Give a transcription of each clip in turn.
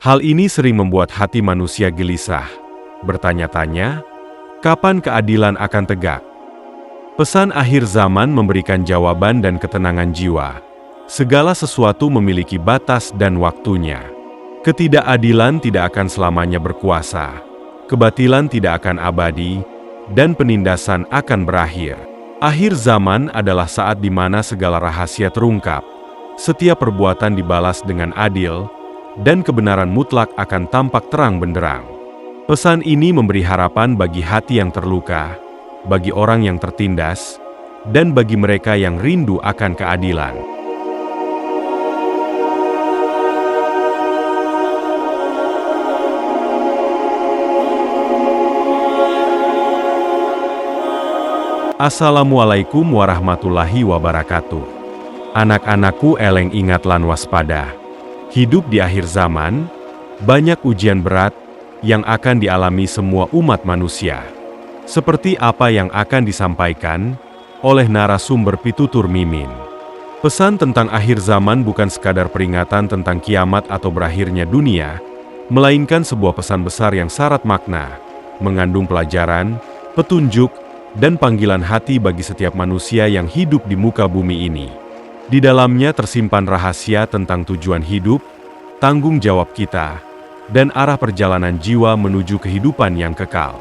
Hal ini sering membuat hati manusia gelisah, bertanya-tanya, kapan keadilan akan tegak? Pesan akhir zaman memberikan jawaban dan ketenangan jiwa. Segala sesuatu memiliki batas dan waktunya. Ketidakadilan tidak akan selamanya berkuasa, kebatilan tidak akan abadi, dan penindasan akan berakhir. Akhir zaman adalah saat di mana segala rahasia terungkap, setiap perbuatan dibalas dengan adil, dan kebenaran mutlak akan tampak terang benderang. Pesan ini memberi harapan bagi hati yang terluka, bagi orang yang tertindas, dan bagi mereka yang rindu akan keadilan. Assalamualaikum warahmatullahi wabarakatuh. Anak-anakku, eleng ingat lan waspada. Hidup di akhir zaman, banyak ujian berat yang akan dialami semua umat manusia. Seperti apa yang akan disampaikan oleh narasumber Pitutur Mimin. Pesan tentang akhir zaman bukan sekadar peringatan tentang kiamat atau berakhirnya dunia, melainkan sebuah pesan besar yang syarat makna, mengandung pelajaran, petunjuk, dan panggilan hati bagi setiap manusia yang hidup di muka bumi ini. Di dalamnya tersimpan rahasia tentang tujuan hidup, tanggung jawab kita, dan arah perjalanan jiwa menuju kehidupan yang kekal.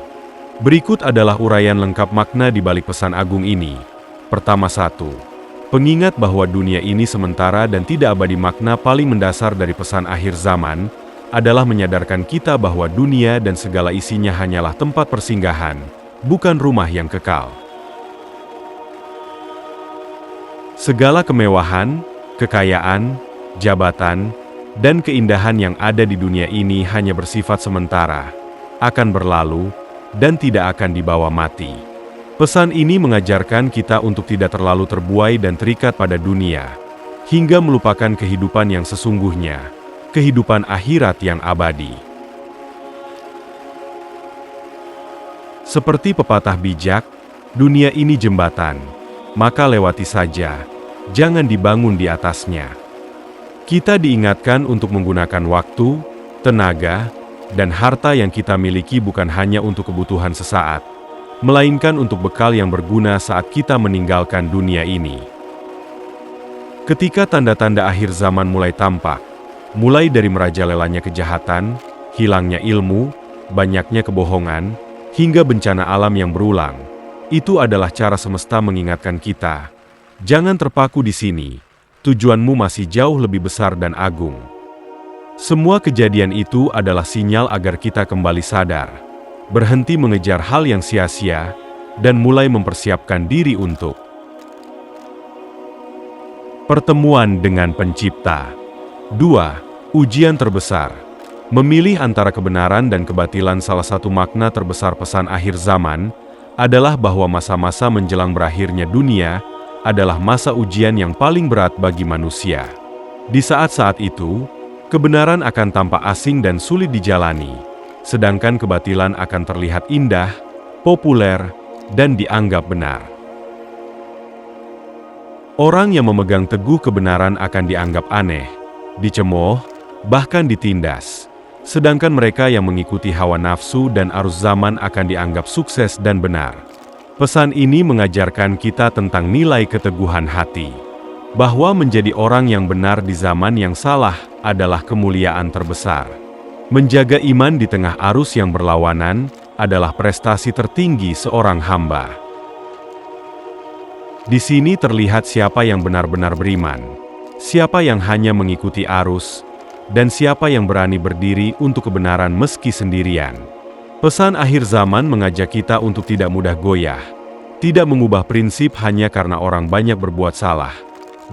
Berikut adalah uraian lengkap makna di balik pesan agung ini. Pertama, 1. Pengingat bahwa dunia ini sementara dan tidak abadi. Makna paling mendasar dari pesan akhir zaman adalah menyadarkan kita bahwa dunia dan segala isinya hanyalah tempat persinggahan, bukan rumah yang kekal. Segala kemewahan, kekayaan, jabatan, dan keindahan yang ada di dunia ini hanya bersifat sementara, akan berlalu, dan tidak akan dibawa mati. Pesan ini mengajarkan kita untuk tidak terlalu terbuai dan terikat pada dunia, hingga melupakan kehidupan yang sesungguhnya, kehidupan akhirat yang abadi. Seperti pepatah bijak, dunia ini jembatan, maka lewati saja, jangan dibangun di atasnya. Kita diingatkan untuk menggunakan waktu, tenaga, dan harta yang kita miliki bukan hanya untuk kebutuhan sesaat, melainkan untuk bekal yang berguna saat kita meninggalkan dunia ini. Ketika tanda-tanda akhir zaman mulai tampak, mulai dari merajalelanya kejahatan, hilangnya ilmu, banyaknya kebohongan, hingga bencana alam yang berulang, itu adalah cara semesta mengingatkan kita, jangan terpaku di sini, tujuanmu masih jauh lebih besar dan agung. Semua kejadian itu adalah sinyal agar kita kembali sadar, berhenti mengejar hal yang sia-sia, dan mulai mempersiapkan diri untuk pertemuan dengan Pencipta. 2. Ujian terbesar. Memilih antara kebenaran dan kebatilan. Salah satu makna terbesar pesan akhir zaman adalah bahwa masa-masa menjelang berakhirnya dunia adalah masa ujian yang paling berat bagi manusia. Di saat-saat itu, kebenaran akan tampak asing dan sulit dijalani, sedangkan kebatilan akan terlihat indah, populer, dan dianggap benar. Orang yang memegang teguh kebenaran akan dianggap aneh, dicemooh, bahkan ditindas. Sedangkan mereka yang mengikuti hawa nafsu dan arus zaman akan dianggap sukses dan benar. Pesan ini mengajarkan kita tentang nilai keteguhan hati, bahwa menjadi orang yang benar di zaman yang salah adalah kemuliaan terbesar. Menjaga iman di tengah arus yang berlawanan adalah prestasi tertinggi seorang hamba. Di sini terlihat siapa yang benar-benar beriman, siapa yang hanya mengikuti arus, dan siapa yang berani berdiri untuk kebenaran meski sendirian. Pesan akhir zaman mengajak kita untuk tidak mudah goyah, tidak mengubah prinsip hanya karena orang banyak berbuat salah,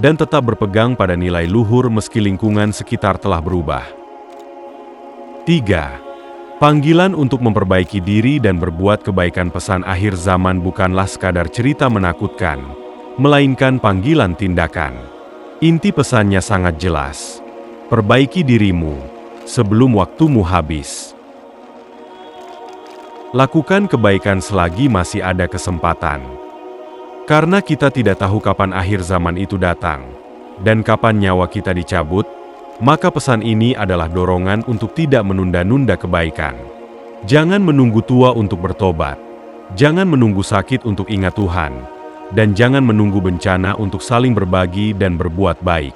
dan tetap berpegang pada nilai luhur meski lingkungan sekitar telah berubah. 3. Panggilan untuk memperbaiki diri dan berbuat kebaikan. Pesan akhir zaman bukanlah sekadar cerita menakutkan, melainkan panggilan tindakan. Inti pesannya sangat jelas. Perbaiki dirimu sebelum waktumu habis. Lakukan kebaikan selagi masih ada kesempatan. Karena kita tidak tahu kapan akhir zaman itu datang, dan kapan nyawa kita dicabut, Maka pesan ini adalah dorongan untuk tidak menunda-nunda kebaikan. Jangan menunggu tua untuk bertobat. Jangan menunggu sakit untuk ingat Tuhan. Dan jangan menunggu bencana untuk saling berbagi dan berbuat baik.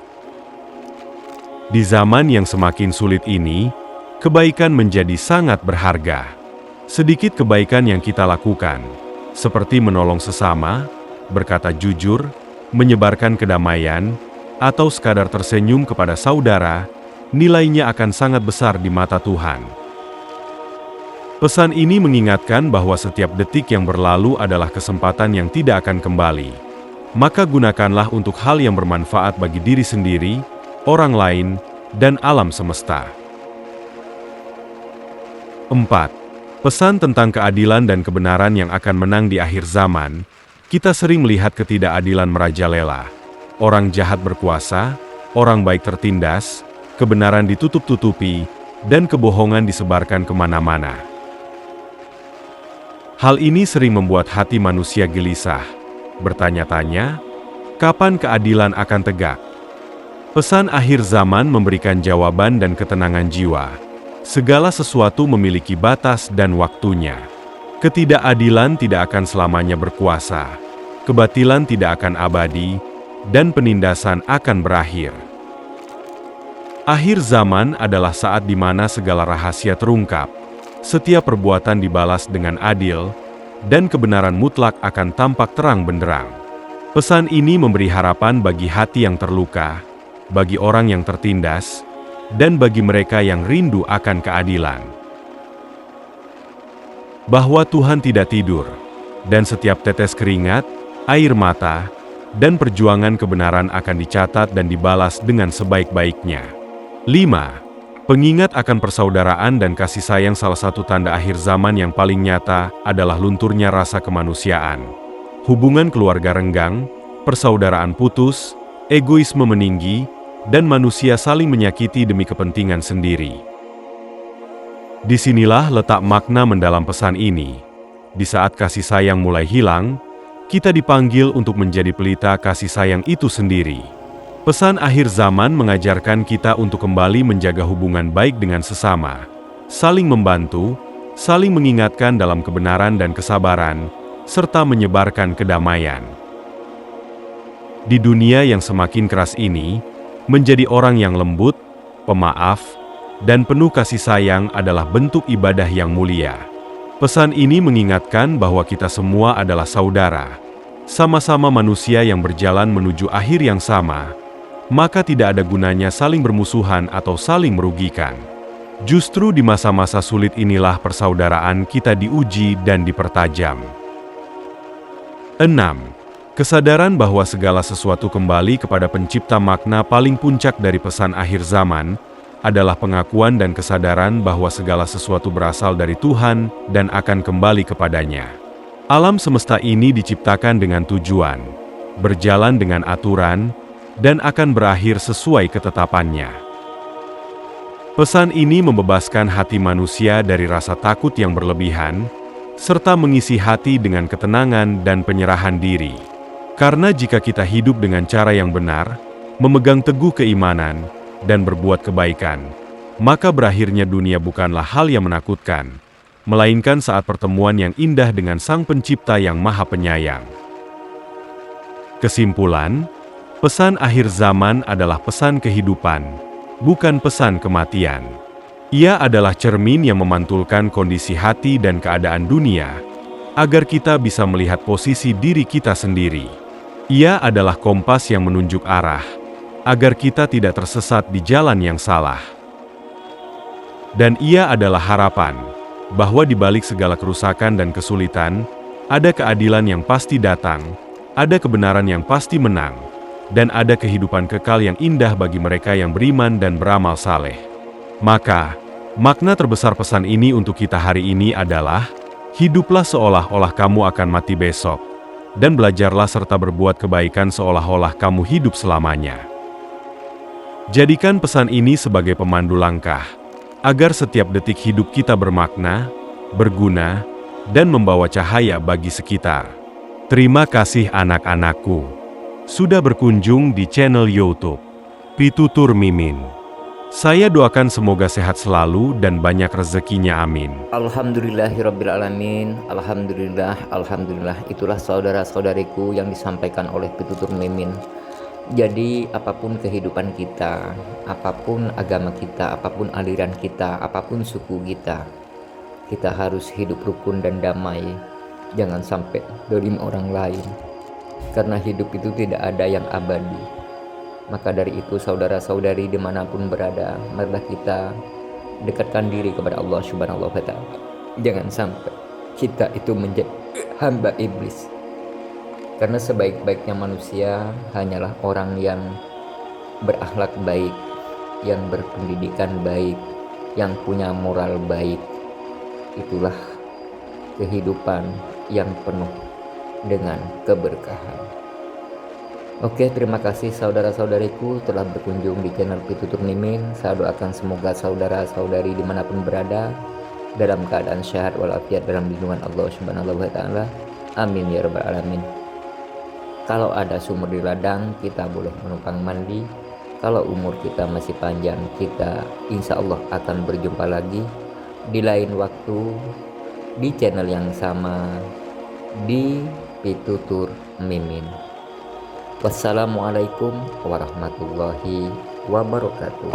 Di zaman yang semakin sulit ini, kebaikan menjadi sangat berharga. Sedikit kebaikan yang kita lakukan, seperti menolong sesama, berkata jujur, menyebarkan kedamaian, atau sekadar tersenyum kepada saudara, nilainya akan sangat besar di mata Tuhan. Pesan ini mengingatkan bahwa setiap detik yang berlalu adalah kesempatan yang tidak akan kembali. Maka gunakanlah untuk hal yang bermanfaat bagi diri sendiri, orang lain, dan alam semesta. 4. Pesan tentang keadilan dan kebenaran yang akan menang di akhir zaman. Kita sering melihat ketidakadilan merajalela. Orang jahat berkuasa, orang baik tertindas, kebenaran ditutup-tutupi, dan kebohongan disebarkan kemana-mana. Hal ini sering membuat hati manusia gelisah, bertanya-tanya, kapan keadilan akan tegak? Pesan akhir zaman memberikan jawaban dan ketenangan jiwa. Segala sesuatu memiliki batas dan waktunya. Ketidakadilan tidak akan selamanya berkuasa, kebatilan tidak akan abadi, dan penindasan akan berakhir. Akhir zaman adalah saat di mana segala rahasia terungkap, setiap perbuatan dibalas dengan adil, dan kebenaran mutlak akan tampak terang benderang. Pesan ini memberi harapan bagi hati yang terluka, bagi orang yang tertindas, dan bagi mereka yang rindu akan keadilan. Bahwa Tuhan tidak tidur, dan setiap tetes keringat, air mata, dan perjuangan kebenaran akan dicatat dan dibalas dengan sebaik-baiknya. 5. Pengingat akan persaudaraan dan kasih sayang. Salah satu tanda akhir zaman yang paling nyata adalah lunturnya rasa kemanusiaan. Hubungan keluarga renggang, persaudaraan putus, egoisme meninggi, dan manusia saling menyakiti demi kepentingan sendiri. Disinilah letak makna mendalam pesan ini. Di saat kasih sayang mulai hilang, kita dipanggil untuk menjadi pelita kasih sayang itu sendiri. Pesan akhir zaman mengajarkan kita untuk kembali menjaga hubungan baik dengan sesama, saling membantu, saling mengingatkan dalam kebenaran dan kesabaran, serta menyebarkan kedamaian. Di dunia yang semakin keras ini, menjadi orang yang lembut, pemaaf, dan penuh kasih sayang adalah bentuk ibadah yang mulia. Pesan ini mengingatkan bahwa kita semua adalah saudara, sama-sama manusia yang berjalan menuju akhir yang sama, maka tidak ada gunanya saling bermusuhan atau saling merugikan. Justru di masa-masa sulit inilah persaudaraan kita diuji dan dipertajam. 6. Kesadaran bahwa segala sesuatu kembali kepada pencipta. Makna paling puncak dari pesan akhir zaman adalah pengakuan dan kesadaran bahwa segala sesuatu berasal dari Tuhan dan akan kembali kepadanya. Alam semesta ini diciptakan dengan tujuan, berjalan dengan aturan, dan akan berakhir sesuai ketetapannya. Pesan ini membebaskan hati manusia dari rasa takut yang berlebihan, serta mengisi hati dengan ketenangan dan penyerahan diri. Karena jika kita hidup dengan cara yang benar, memegang teguh keimanan, dan berbuat kebaikan, maka berakhirnya dunia bukanlah hal yang menakutkan, melainkan saat pertemuan yang indah dengan Sang Pencipta yang Maha Penyayang. Kesimpulan, pesan akhir zaman adalah pesan kehidupan, bukan pesan kematian. Ia adalah cermin yang memantulkan kondisi hati dan keadaan dunia, agar kita bisa melihat posisi diri kita sendiri. Ia adalah kompas yang menunjuk arah, agar kita tidak tersesat di jalan yang salah. Dan ia adalah harapan, bahwa di balik segala kerusakan dan kesulitan, ada keadilan yang pasti datang, ada kebenaran yang pasti menang, dan ada kehidupan kekal yang indah bagi mereka yang beriman dan beramal saleh. Maka, makna terbesar pesan ini untuk kita hari ini adalah, hiduplah seolah-olah kamu akan mati besok, dan belajarlah serta berbuat kebaikan seolah-olah kamu hidup selamanya. Jadikan pesan ini sebagai pemandu langkah, agar setiap detik hidup kita bermakna, berguna, dan membawa cahaya bagi sekitar. Terima kasih anak-anakku, sudah berkunjung di channel YouTube Pitutur Mimin. Saya doakan semoga sehat selalu dan banyak rezekinya, amin. Alhamdulillahirrabbilalamin. Alhamdulillah. Itulah saudara-saudariku yang disampaikan oleh Pitutur Mimin. Jadi apapun kehidupan kita, apapun agama kita, apapun aliran kita, apapun suku kita harus hidup rukun dan damai. Jangan sampai dolim orang lain, karena hidup itu tidak ada yang abadi. Maka dari itu saudara-saudari dimanapun berada, marilah kita dekatkan diri kepada Allah Subhanahu wa Ta'ala. Jangan sampai kita itu menjadi hamba iblis, karena sebaik-baiknya manusia hanyalah orang yang berakhlak baik, yang berpendidikan baik, yang punya moral baik. Itulah kehidupan yang penuh dengan keberkahan. Oke, terima kasih saudara-saudariku telah berkunjung di channel Pitutur Mimin. Saya doakan semoga saudara-saudari dimanapun berada dalam keadaan sehat walafiat dalam lindungan Allah Subhanahu wa Ta'ala. Amin ya rabbal alamin. Kalau ada sumur di ladang, kita boleh menumpang mandi. Kalau umur kita masih panjang, kita insya Allah akan berjumpa lagi di lain waktu, di channel yang sama, di Pitutur Mimin. Wassalamualaikum warahmatullahi wabarakatuh.